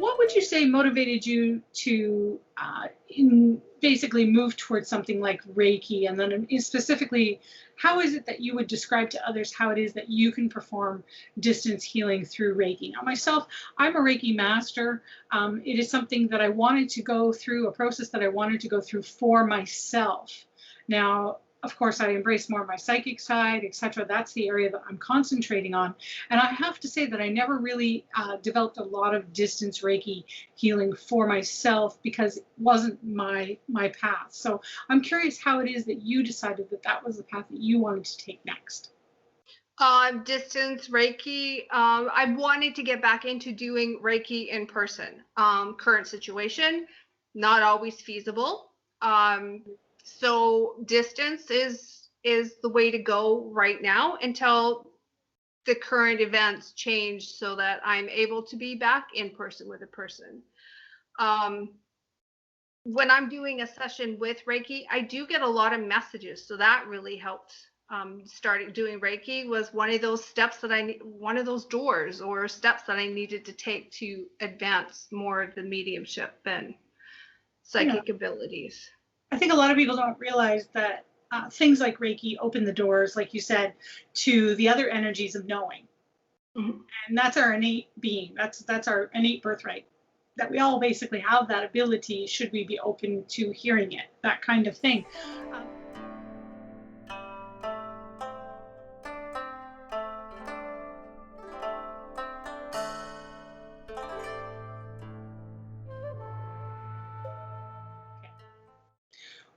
what would you say motivated you to basically move towards something like Reiki? And then specifically, how is it that you would describe to others how it is that you can perform distance healing through Reiki? Now, myself, I'm a Reiki master. It is something that I wanted to go through, a process that I wanted to go through for myself. Now, of course, I embrace more of my psychic side, etc. That's the area that I'm concentrating on. And I have to say that I never really developed a lot of distance Reiki healing for myself because it wasn't my path. So I'm curious how it is that you decided that that was the path that you wanted to take next. Distance Reiki. I wanted to get back into doing Reiki in person. Current situation, not always feasible. So distance is the way to go right now until the current events change so that I'm able to be back in person with a person. When I'm doing a session with Reiki, I do get a lot of messages, so that really helped. Starting doing Reiki was one of those steps that one of those doors or steps that I needed to take to advance more of the mediumship and psychic abilities. I think a lot of people don't realize that things like Reiki open the doors, like you said, to the other energies of knowing. Mm-hmm. And that's our innate being. That's our innate birthright. That we all basically have that ability should we be open to hearing it, that kind of thing.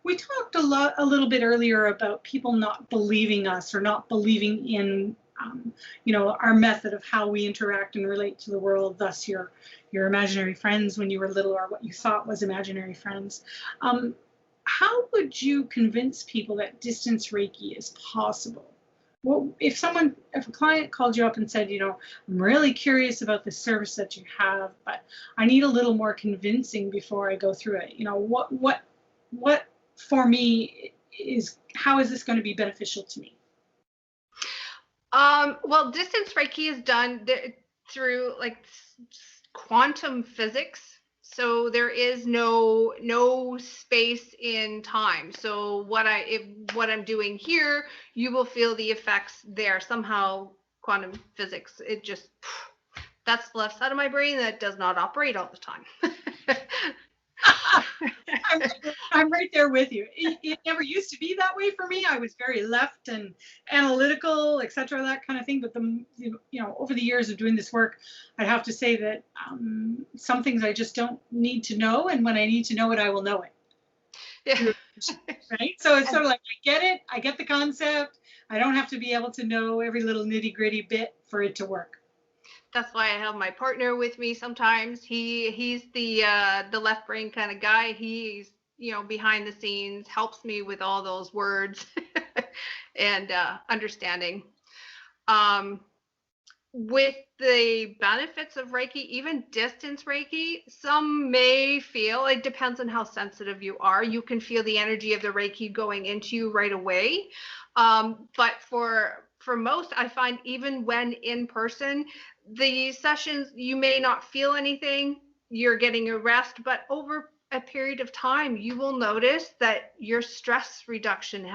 We talked a little bit earlier about people not believing us or not believing in, our method of how we interact and relate to the world. Thus, your imaginary friends when you were little, or what you thought was imaginary friends. How would you convince people that distance Reiki is possible? Well, if a client called you up and said, I'm really curious about the service that you have, but I need a little more convincing before I go through it. What for me how is this going to be beneficial to me? Well, distance Reiki is done through like quantum physics. So there is no space in time. So what I'm doing here, you will feel the effects there. Somehow quantum physics, that's the left side of my brain that does not operate all the time. I'm right there with you. It never used to be that way for me. I was very left and analytical, etc., that kind of thing. But over the years of doing this work, I'd have to say that some things I just don't need to know, and when I need to know it, I will know it. Yeah. Right. So it's sort of like I get it. I get the concept. I don't have to be able to know every little nitty-gritty bit for it to work. That's why I have my partner with me sometimes. He's the left brain kind of guy. He's behind the scenes, helps me with all those words and understanding. With the benefits of Reiki, even distance Reiki, some may feel, it depends on how sensitive you are. You can feel the energy of the Reiki going into you right away. But for most, I find even when in person, the sessions, you may not feel anything, you're getting a rest, but over a period of time, you will notice that your stress reduction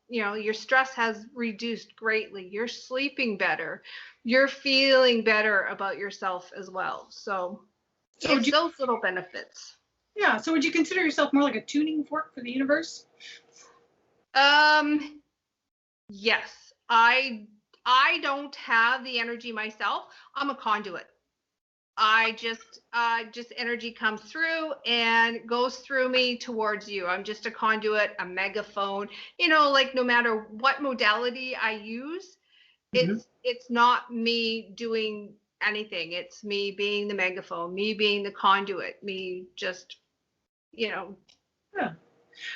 your stress has reduced greatly. You're sleeping better. You're feeling better about yourself as well. So it's those little benefits. Yeah. So would you consider yourself more like a tuning fork for the universe? Yes. I don't have the energy myself. I'm a conduit. I just energy comes through and goes through me towards you. I'm just a conduit, a megaphone. Like no matter what modality I use, it's not me doing anything. It's me being the megaphone, me being the conduit, me just, Yeah.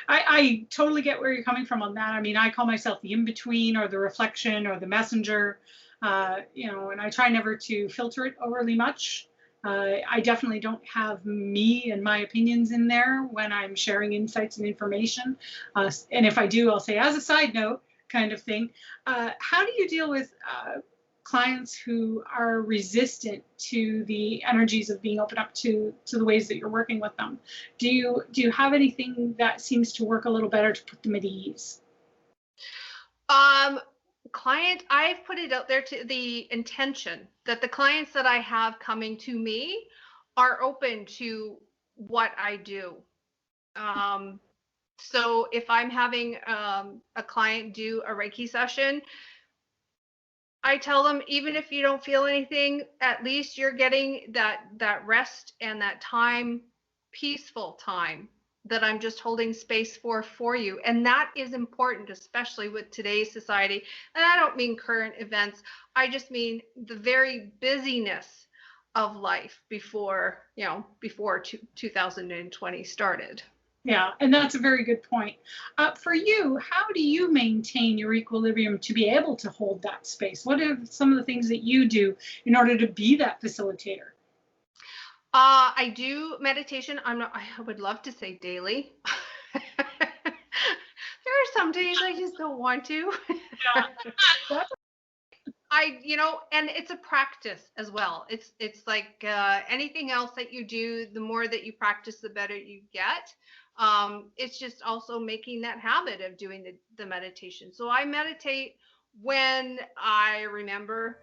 I totally get where you're coming from on that. I mean, I call myself the in-between or the reflection or the messenger, and I try never to filter it overly much. I definitely don't have me and my opinions in there when I'm sharing insights and information. And if I do, I'll say as a side note kind of thing. How do you deal with clients who are resistant to the energies of being open up to the ways that you're working with them? Do you have anything that seems to work a little better to put them at ease? I've put it out there to the intention that the clients that I have coming to me are open to what I do. So if I'm having a client do a Reiki session, I tell them, even if you don't feel anything, at least you're getting that rest and that time, peaceful time that I'm just holding space for you. And that is important, especially with today's society. And I don't mean current events. I just mean the very busyness of life before 2020 started. Yeah, and that's a very good point. For you, how do you maintain your equilibrium to be able to hold that space? What are some of the things that you do in order to be that facilitator? I do meditation. I would love to say daily. There are some days I just don't want to. Yeah. And it's a practice as well. It's like anything else that you do, the more that you practice, the better you get. It's just also making that habit of doing the meditation. So I meditate when I remember.